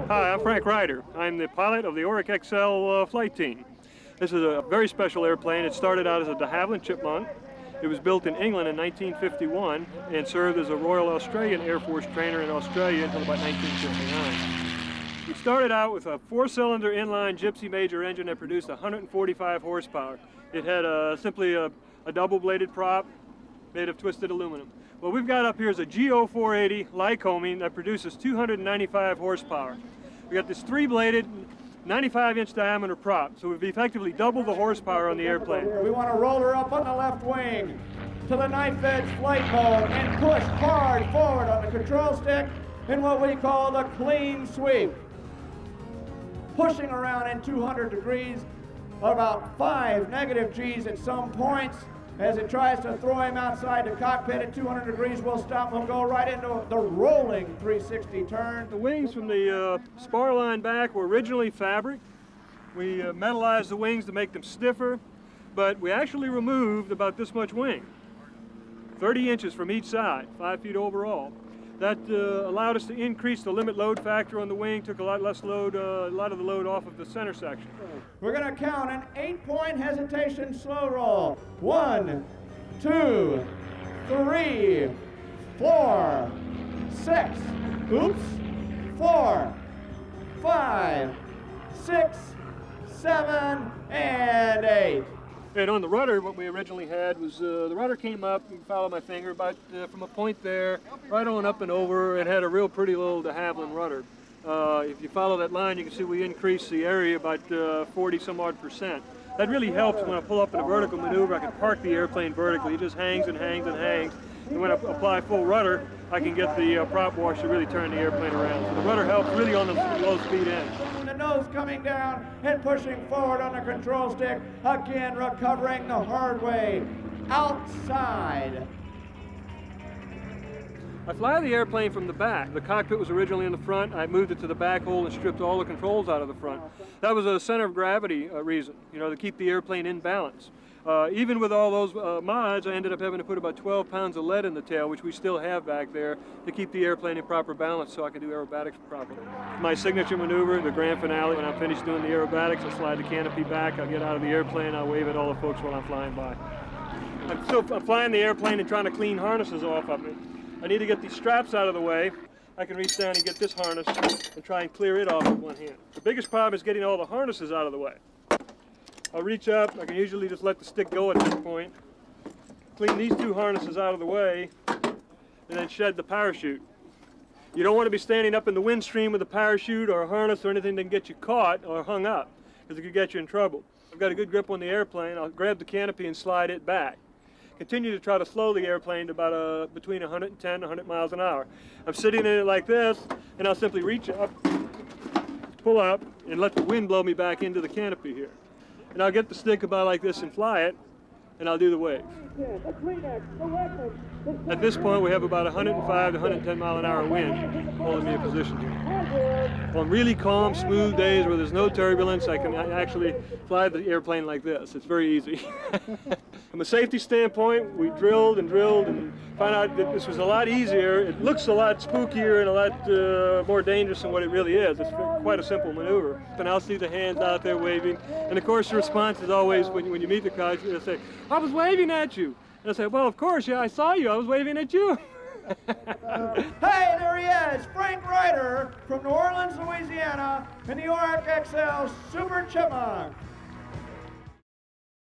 Hi, I'm Frank Ryder. I'm the pilot of the Oreck XL flight team. This is a very special airplane. It started out as a de Havilland Chipmunk. It was built in England in 1951 and served as a Royal Australian Air Force trainer in Australia until about 1959. We started out with a 4-cylinder inline Gypsy Major engine that produced 145 horsepower. It had simply a double-bladed prop made of twisted aluminum. What we've got up here is a GO480 Lycoming that produces 295 horsepower. We got this 3-bladed, 95-inch diameter prop, so we've effectively doubled the horsepower on the airplane. We want to roll her up on the left wing to the knife edge flight mode and push hard forward on the control stick in what we call the clean sweep. Pushing around in 200 degrees, about 5 negative G's at some points. As it tries to throw him outside the cockpit at 200 degrees, we'll stop. We'll go right into the rolling 360 turn. The wings from the spar line back were originally fabric. We metallized the wings to make them stiffer, but we actually removed about this much wing, 30 inches from each side, 5 feet overall. That allowed us to increase the limit load factor on the wing, took a lot less load, a lot of the load off of the center section. We're going to count an 8-point hesitation slow roll. 1, 2, 3, 4, 6, oops, 4, 5, 6, 7, and 8. And on the rudder, what we originally had was the rudder came up, you can follow my finger, about from a point there, right on up and over, and had a real pretty little de Havilland rudder. If you follow that line, you can see we increased the area about 40-some-odd%. That really helps when I pull up in a vertical maneuver. I can park the airplane vertically. It just hangs and hangs and hangs. And when I apply full rudder, I can get the prop wash to really turn the airplane around. So the rudder helps really on the low-speed end. The nose coming down and pushing forward on the control stick. Again, recovering the hard way. Outside. I fly the airplane from the back. The cockpit was originally in the front. I moved it to the back hole and stripped all the controls out of the front. That was a center of gravity reason, to keep the airplane in balance. Even with all those mods, I ended up having to put about 12 pounds of lead in the tail, which we still have back there, to keep the airplane in proper balance so I can do aerobatics properly. My signature maneuver, the grand finale, when I'm finished doing the aerobatics, I slide the canopy back, I'll get out of the airplane, I'll wave at all the folks while I'm flying by. I'm flying the airplane and trying to clean harnesses off of it. I need to get these straps out of the way. I can reach down and get this harness and try and clear it off with one hand. The biggest problem is getting all the harnesses out of the way. I'll reach up, I can usually just let the stick go at this point, clean these 2 harnesses out of the way, and then shed the parachute. You don't want to be standing up in the wind stream with a parachute or a harness or anything that can get you caught or hung up, because it could get you in trouble. I've got a good grip on the airplane, I'll grab the canopy and slide it back. Continue to try to slow the airplane to about between 110 and 100 miles an hour. I'm sitting in it like this, and I'll simply reach up, pull up, and let the wind blow me back into the canopy here. And I'll get the stick about like this and fly it, and I'll do the wave. At this point, we have about 105 to 110 mile an hour wind holding me in position here. On really calm, smooth days where there's no turbulence, I can actually fly the airplane like this. It's very easy. From a safety standpoint, we drilled and found out that this was a lot easier. It looks a lot spookier and a lot more dangerous than what it really is. It's quite a simple maneuver. And I'll see the hands out there waving. And of course, the response is always, when you meet the guys, they'll say, "I was waving at you." And I say, "Well, of course, yeah, I saw you. I was waving at you." Hey, there he is, Frank Ryder from New Orleans, Louisiana, in the Oreck XL Super Chipmunk.